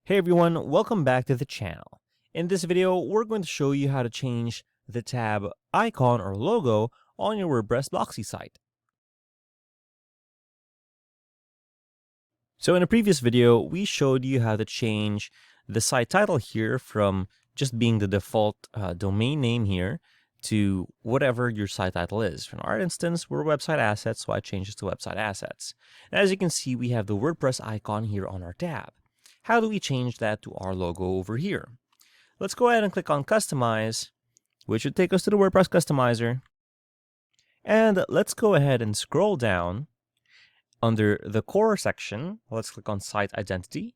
Hey everyone, welcome back to the channel. In this video, we're going to show you how to change the tab icon or logo on your WordPress Blocksy site. So in a previous video, we showed you how to change the site title here from just being the default domain name here to whatever your site title is. In our instance, we're website assets, so I changed it to website assets. And as you can see, we have the WordPress icon here on our tab. How do we change that to our logo over here? Let's go ahead and click on Customize, which should take us to the WordPress Customizer. And let's go ahead and scroll down. Under the core section, let's click on Site Identity.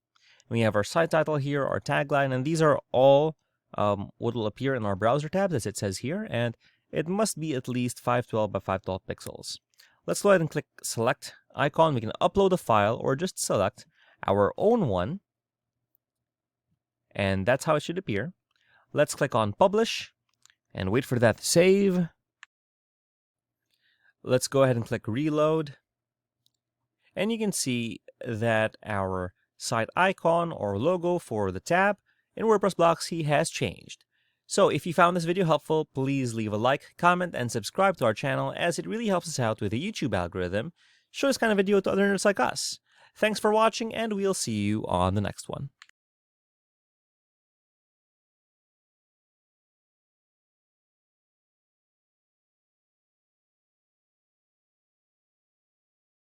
We have our site title here, our tagline, and these are all what will appear in our browser tabs, as it says here, and it must be at least 512 by 512 pixels. Let's go ahead and click Select Icon. We can upload a file or just select our own one, and that's how it should appear. Let's click on Publish and wait for that to save. Let's go ahead and click Reload. And you can see that our site icon or logo for the tab in WordPress Blocksy has changed. So if you found this video helpful, please leave a like, comment, and subscribe to our channel, as it really helps us out with the YouTube algorithm. Show this kind of video to other nerds like us. Thanks for watching, and we'll see you on the next one.